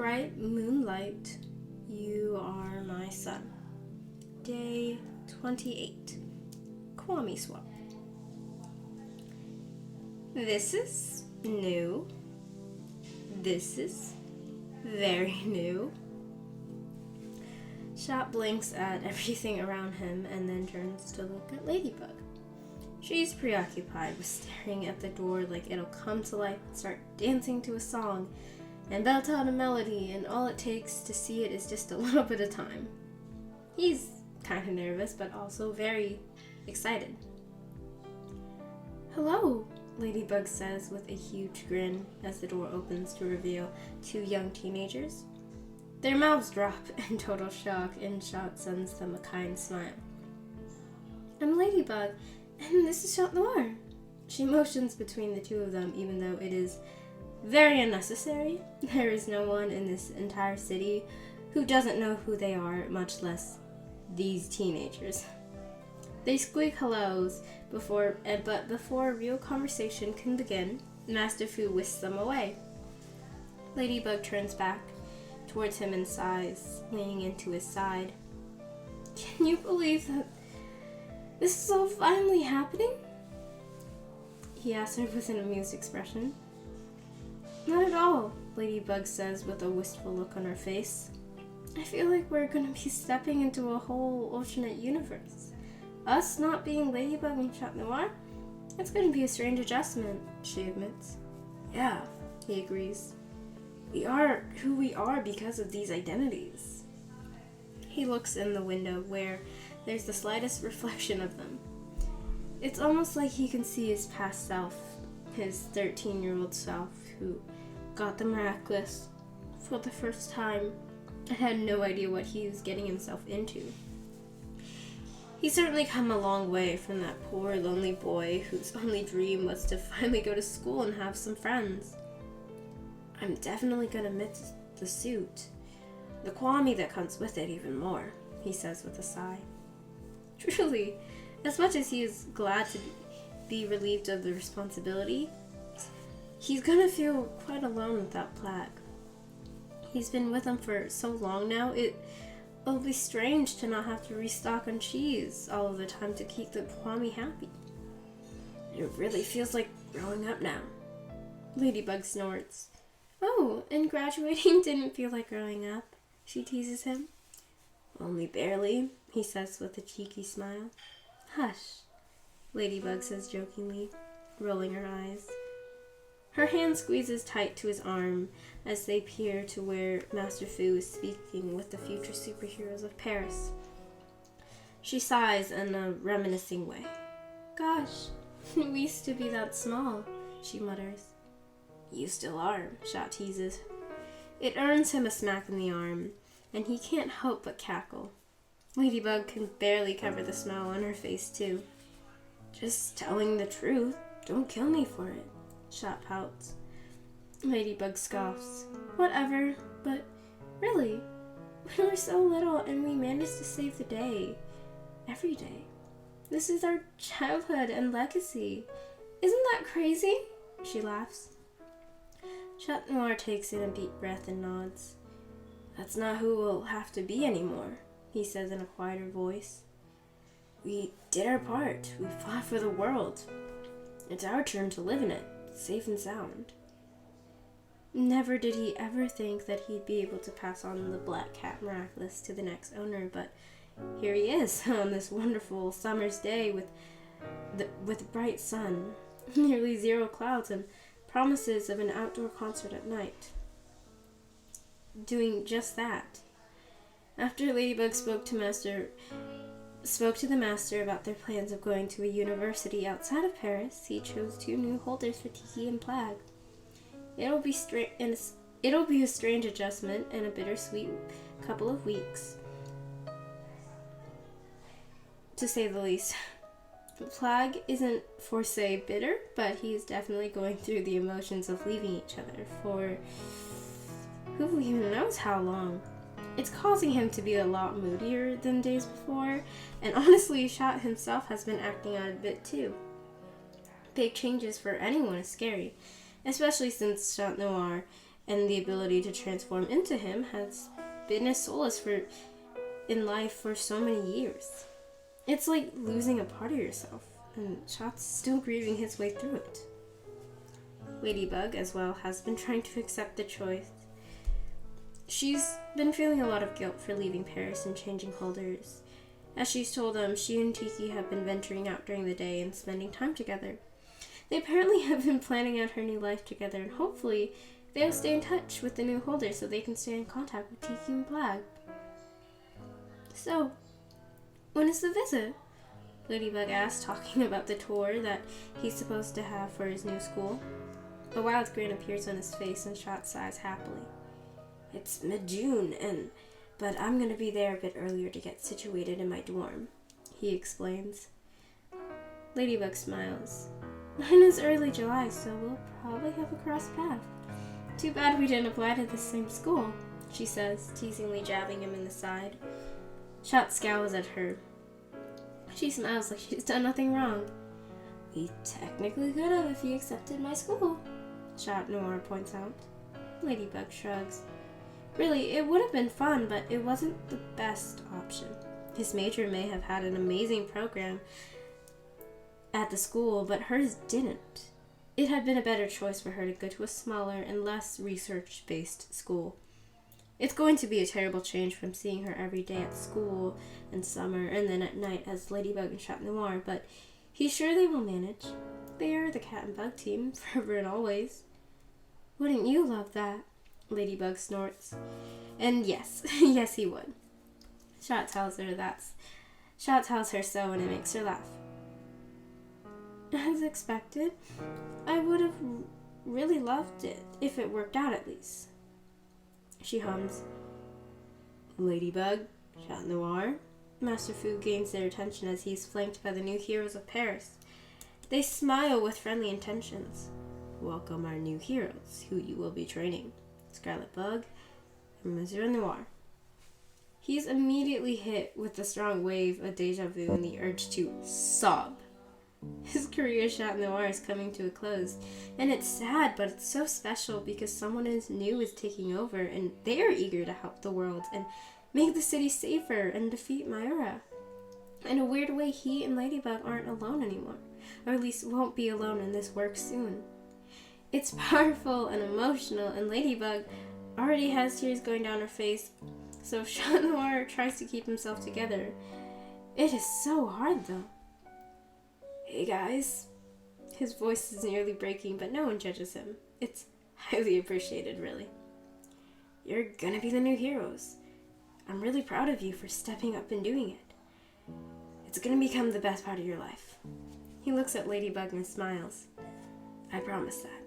Alright, Moonlight, you are my son. Day 28. Kwame swap. This is new. This is very new. Shot blinks at everything around him and then turns to look at Ladybug. She's preoccupied with staring at the door like it'll come to life and start dancing to a song and belt out a melody, and all it takes to see it is just a little bit of time. He's kind of nervous, but also very excited. "Hello," Ladybug says with a huge grin as the door opens to reveal two young teenagers. Their mouths drop in total shock, and Shot sends them a kind smile. "I'm Ladybug, and this is LadyNoir." She motions between the two of them, even though it is very unnecessary. There is no one in this entire city who doesn't know who they are, much less these teenagers. They squeak hellos but before real conversation can begin, Master Fu whisks them away. Ladybug turns back towards him and sighs, leaning into his side. "Can you believe that this is all finally happening?" he asks her with an amused expression. "Not at all," Ladybug says with a wistful look on her face. "I feel like we're going to be stepping into a whole alternate universe. Us not being Ladybug and LadyNoir? It's going to be a strange adjustment," she admits. "Yeah," he agrees. "We are who we are because of these identities." He looks in the window where there's the slightest reflection of them. It's almost like he can see his past self, his 13-year-old self who got the Miraculous for the first time and had no idea what he was getting himself into. He's certainly come a long way from that poor, lonely boy whose only dream was to finally go to school and have some friends. "I'm definitely gonna miss the suit. The Kwame that comes with it even more," he says with a sigh. Truly, as much as he is glad to be relieved of the responsibility, he's gonna feel quite alone without Plague. He's been with him for so long now, it'll be strange to not have to restock on cheese all of the time to keep the Kwame happy. "It really feels like growing up now," Ladybug snorts. "Oh, and graduating didn't feel like growing up," she teases him. "Only barely," he says with a cheeky smile. "Hush," Ladybug says jokingly, rolling her eyes. Her hand squeezes tight to his arm as they peer to where Master Fu is speaking with the future superheroes of Paris. She sighs in a reminiscing way. "Gosh, we used to be that small," she mutters. "You still are," Shot teases. It earns him a smack in the arm, and he can't help but cackle. Ladybug can barely cover the smile on her face, too. "Just telling the truth. Don't kill me for it," Shot pouts. Ladybug scoffs. "Whatever, but really, we were so little and we managed to save the day. Every day. This is our childhood and legacy. Isn't that crazy?" She laughs. LadyNoir takes in a deep breath and nods. "That's not who we'll have to be anymore," he says in a quieter voice. "We did our part. We fought for the world. It's our turn to live in it, safe and sound." Never did he ever think that he'd be able to pass on the Black Cat Miraculous to the next owner, but here he is on this wonderful summer's day with bright sun, nearly zero clouds, and promises of an outdoor concert at night. Doing just that. After Ladybug spoke to the master about their plans of going to a university outside of Paris, he chose two new holders for Tiki and Plague. It'll be a strange adjustment and a bittersweet couple of weeks, to say the least. Plague isn't for say bitter, but he's definitely going through the emotions of leaving each other for who even knows how long. It's causing him to be a lot moodier than days before, and honestly, Shot himself has been acting out a bit too. Big changes for anyone is scary, especially since LadyNoir and the ability to transform into him has been a solace in life for so many years. It's like losing a part of yourself, and Shot's still grieving his way through it. Ladybug, as well, has been trying to accept the choice. She's been feeling a lot of guilt for leaving Paris and changing holders. As she's told him, she and Tiki have been venturing out during the day and spending time together. They apparently have been planning out her new life together, and hopefully they'll stay in touch with the new holder so they can stay in contact with Tiki and Plague. So, when is the visit? Ladybug asked, talking about the tour that he's supposed to have for his new school. A wild grin appears on his face and Shot sighs happily. It's mid-June, but I'm going to be there a bit earlier to get situated in my dorm, he explains. Ladybug smiles. Mine is early July, so we'll probably have a cross path. Too bad we didn't apply to the same school, she says, teasingly jabbing him in the side. Shot scowls at her. She smiles like she's done nothing wrong. We technically could have if you accepted my school, Shot Noir points out. Ladybug shrugs. Really, it would have been fun, but it wasn't the best option. His major may have had an amazing program at the school, but hers didn't. It had been a better choice for her to go to a smaller and less research-based school. It's going to be a terrible change from seeing her every day at school in summer and then at night as Ladybug and Chat Noir, but he's sure they will manage. They are the cat and bug team, forever and always. Wouldn't you love that? Ladybug snorts. And yes, yes he would. Shot tells her so, and it makes her laugh. As expected, I would have really loved it if it worked out at least. She hums. Ladybug, Chat Noir. Master Fu gains their attention as he is flanked by the new heroes of Paris. They smile with friendly intentions. Welcome our new heroes, who you will be training. Scarlet Bug and Monsieur Noir. He is immediately hit with the strong wave of deja vu and the urge to sob. His career as Chat Noir is coming to a close, and it's sad, but it's so special because someone new is taking over, and they are eager to help the world and make the city safer and defeat Myra. In a weird way, he and Ladybug aren't alone anymore, or at least won't be alone in this work soon. It's powerful and emotional, and Ladybug already has tears going down her face, so Chat Noir tries to keep himself together. It is so hard, though. Hey guys. His voice is nearly breaking, but no one judges him. It's highly appreciated, really. You're gonna be the new heroes. I'm really proud of you for stepping up and doing it. It's gonna become the best part of your life. He looks at Ladybug and smiles. I promise that.